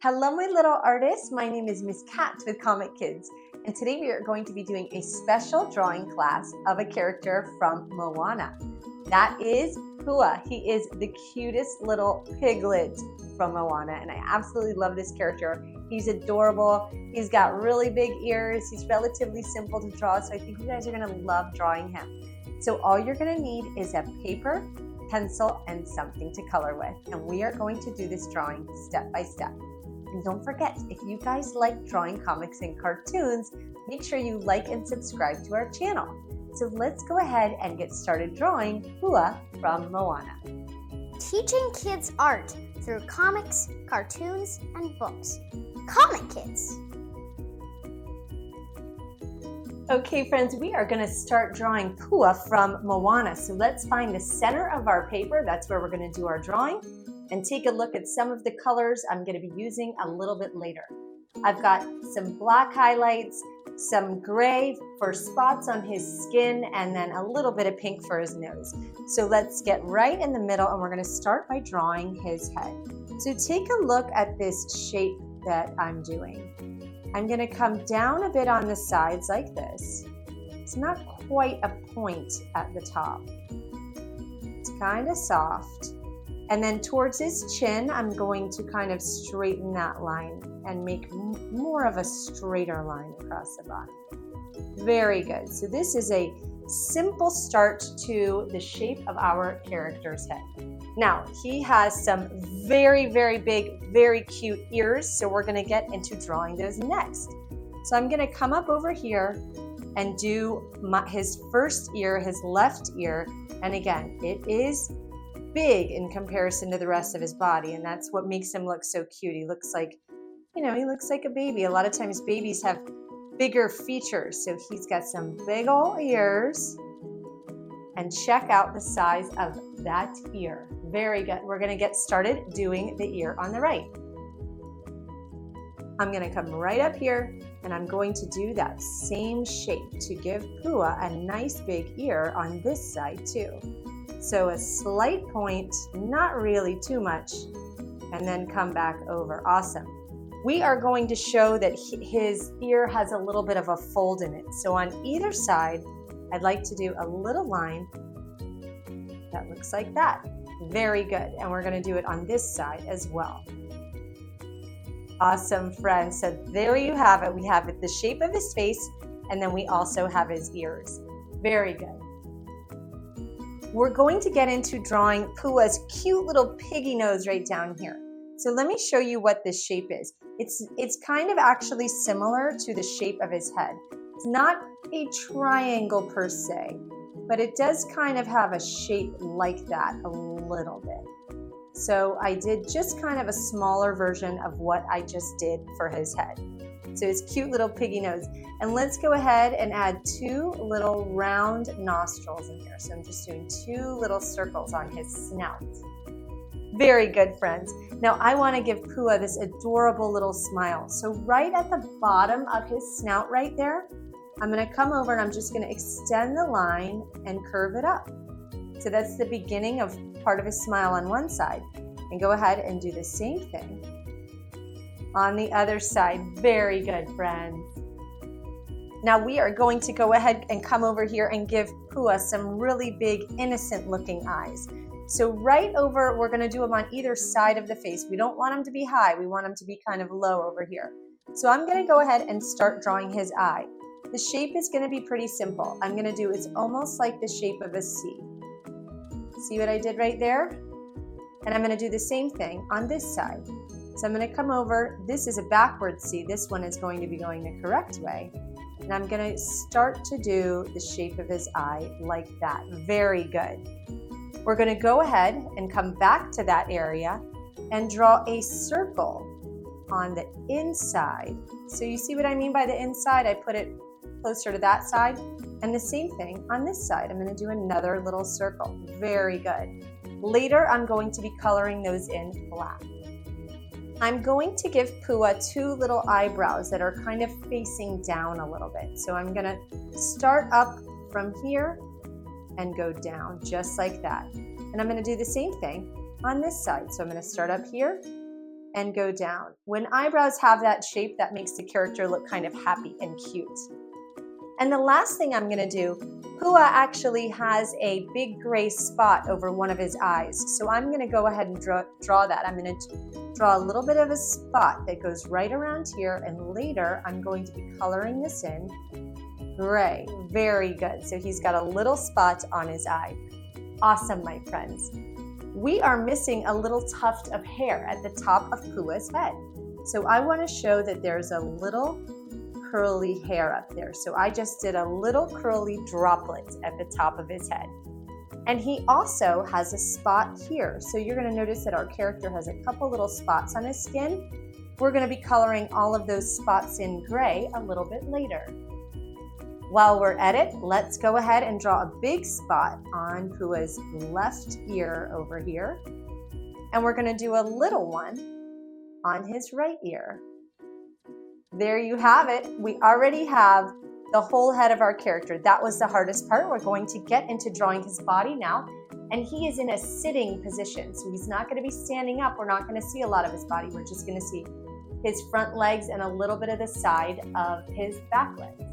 Hello, my little artists. My name is Miss Kat with Comic Kids, and today we are going to be doing a special drawing class of a character from Moana. That is Pua. He is the cutest little piglet from Moana, and I absolutely love this character. He's adorable. He's got really big ears. He's relatively simple to draw, so I think you guys are going to love drawing him. So all you're going to need is a paper, pencil, and something to color with, and we are going to do this drawing step by step. And don't forget, if you guys like drawing comics and cartoons, make sure you like and subscribe to our channel. So let's go ahead and get started drawing Pua from Moana. Teaching kids art through comics, cartoons, and books. Comic Kids! Okay friends, we are going to start drawing Pua from Moana. So let's find the center of our paper. That's where we're going to do our drawing. And take a look at some of the colors I'm going to be using a little bit later. I've got some black highlights, some gray for spots on his skin, and then a little bit of pink for his nose. So let's get right in the middle, and we're going to start by drawing his head. So take a look at this shape that I'm doing. I'm going to come down a bit on the sides like this. It's not quite a point at the top. It's kind of soft. And then towards his chin, I'm going to kind of straighten that line and make more of a straighter line across the body. Very good. So this is a simple start to the shape of our character's head. Now, he has some very, very big, very cute ears, so we're going to get into drawing those next. So I'm going to come up over here and do his first ear, his left ear, and again, it is big in comparison to the rest of his body, and that's what makes him look so cute. He looks like, he looks like a baby. A lot of times babies have bigger features, so he's got some big old ears. And check out the size of that ear. Very good. We're going to get started doing the ear on the right. I'm going to come right up here, and I'm going to do that same shape to give Pua a nice big ear on this side too. So a slight point, not really too much, and then come back over. Awesome. We are going to show that his ear has a little bit of a fold in it. So on either side, I'd like to do a little line that looks like that. Very good. And we're going to do it on this side as well. Awesome, friends. So there you have it. We have the shape of his face, and then we also have his ears. Very good. We're going to get into drawing Pua's cute little piggy nose right down here. So let me show you what this shape is. It's kind of actually similar to the shape of his head. It's not a triangle per se, but it does kind of have a shape like that a little bit. So I did just kind of a smaller version of what I just did for his head. So his cute little piggy nose. And let's go ahead and add two little round nostrils in here. So I'm just doing two little circles on his snout. Very good, friends. Now I want to give Pua this adorable little smile. So right at the bottom of his snout right there, I'm going to come over and I'm just going to extend the line and curve it up. So that's the beginning of part of his smile on one side. And go ahead and do the same thing on the other side. Very good, friends. Now we are going to go ahead and come over here and give Pua some really big, innocent looking eyes. So right over, we're going to do them on either side of the face. We don't want them to be high. We want them to be kind of low over here. So I'm going to go ahead and start drawing his eye. The shape is going to be pretty simple. I'm going to do, it's almost like the shape of a C. See what I did right there? And I'm going to do the same thing on this side. So I'm going to come over. This is a backward C. This one is going to be going the correct way. And I'm going to start to do the shape of his eye like that. Very good. We're going to go ahead and come back to that area and draw a circle on the inside. So you see what I mean by the inside? I put it closer to that side. And the same thing on this side. I'm going to do another little circle. Very good. Later, I'm going to be coloring those in black. I'm going to give Pua two little eyebrows that are kind of facing down a little bit. So I'm going to start up from here and go down just like that. And I'm going to do the same thing on this side. So I'm going to start up here and go down. When eyebrows have that shape, that makes the character look kind of happy and cute. And the last thing I'm gonna do, Pua actually has a big gray spot over one of his eyes. So I'm gonna go ahead and draw that. I'm gonna draw a little bit of a spot that goes right around here, and later I'm going to be coloring this in gray. Very good. So he's got a little spot on his eye. Awesome, my friends. We are missing a little tuft of hair at the top of Pua's head. So I want to show that there's a little curly hair up there. So I just did a little curly droplet at the top of his head. And he also has a spot here. So you're going to notice that our character has a couple little spots on his skin. We're going to be coloring all of those spots in gray a little bit later. While we're at it, let's go ahead and draw a big spot on Pua's left ear over here. And we're going to do a little one on his right ear. There you have it. We already have the whole head of our character. That was the hardest part. We're going to get into drawing his body now. And he is in a sitting position. So he's not going to be standing up. We're not going to see a lot of his body. We're just going to see his front legs and a little bit of the side of his back legs.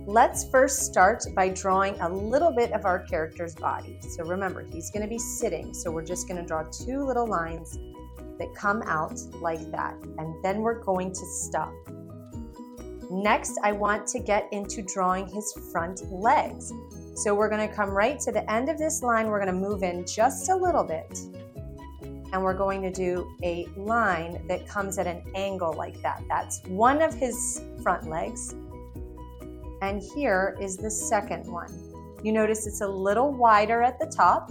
Let's first start by drawing a little bit of our character's body. So remember, he's going to be sitting. So we're just going to draw two little lines that come out like that. And then we're going to stop. Next, I want to get into drawing his front legs. So we're going to come right to the end of this line. We're going to move in just a little bit. And we're going to do a line that comes at an angle like that. That's one of his front legs. And here is the second one. You notice it's a little wider at the top,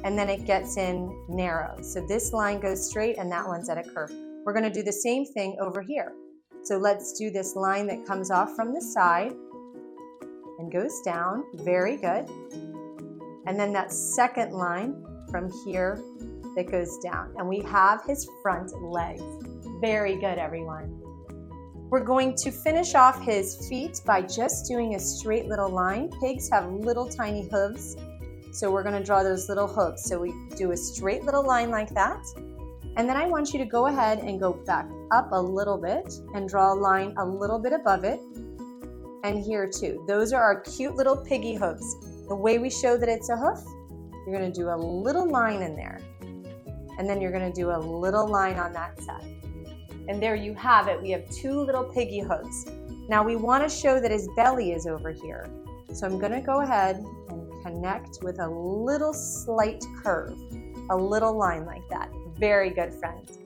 and then it gets in narrow. So this line goes straight and that one's at a curve. We're going to do the same thing over here. So let's do this line that comes off from the side and goes down. Very good. And then that second line from here that goes down. And we have his front legs. Very good, everyone. We're going to finish off his feet by just doing a straight little line. Pigs have little tiny hooves, so we're going to draw those little hooves. So we do a straight little line like that. And then I want you to go ahead and go back up a little bit and draw a line a little bit above it. And here too. Those are our cute little piggy hooves. The way we show that it's a hoof, you're going to do a little line in there. And then you're going to do a little line on that side. And there you have it. We have two little piggy hooves. Now we want to show that his belly is over here. So I'm going to go ahead and connect with a little slight curve, a little line like that. Very good, friends.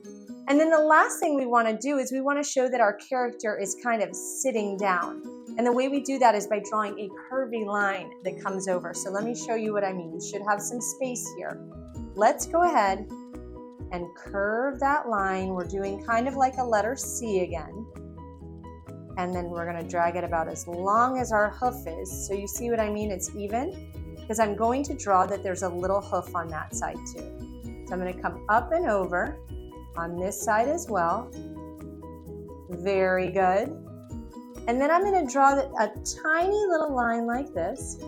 And then the last thing we want to do is we want to show that our character is kind of sitting down. And the way we do that is by drawing a curvy line that comes over. So let me show you what I mean. You should have some space here. Let's go ahead and curve that line. We're doing kind of like a letter C again. And then we're going to drag it about as long as our hoof is. So you see what I mean? It's even, because I'm going to draw that there's a little hoof on that side too. So I'm going to come up and over on this side as well. Very good. And then I'm going to draw a tiny little line like this.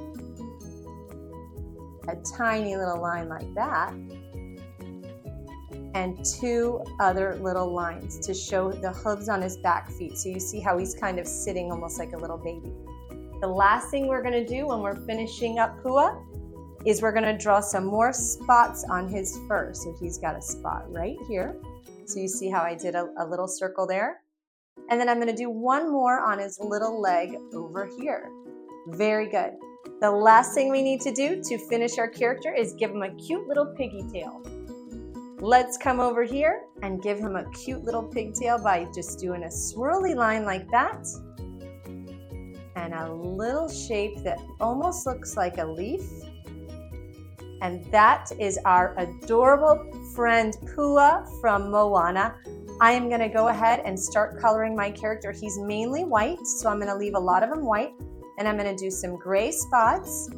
A tiny little line like that. And two other little lines to show the hooves on his back feet. So you see how he's kind of sitting almost like a little baby. The last thing we're going to do when we're finishing up Pua is we're going to draw some more spots on his fur. So he's got a spot right here. So you see how I did a little circle there. And then I'm going to do one more on his little leg over here. Very good. The last thing we need to do to finish our character is give him a cute little piggy tail. Let's come over here and give him a cute little pigtail by just doing a swirly line like that. And a little shape that almost looks like a leaf. And that is our adorable friend Pua from Moana. I am going to go ahead and start coloring my character. He's mainly white, so I'm going to leave a lot of him white. And I'm going to do some gray spots.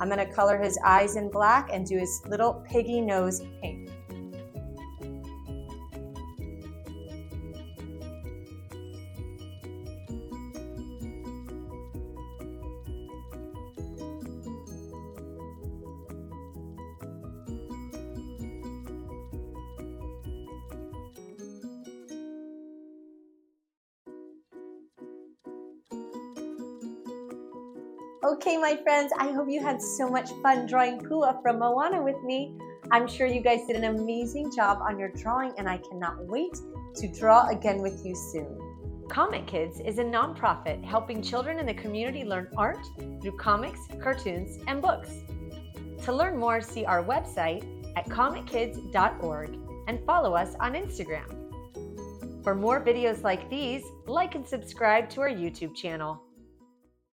I'm going to color his eyes in black and do his little piggy nose pink. Okay, my friends, I hope you had so much fun drawing Pua from Moana with me. I'm sure you guys did an amazing job on your drawing, and I cannot wait to draw again with you soon. Comic Kids is a nonprofit helping children in the community learn art through comics, cartoons, and books. To learn more, see our website at comickids.org and follow us on Instagram. For more videos like these, like and subscribe to our YouTube channel.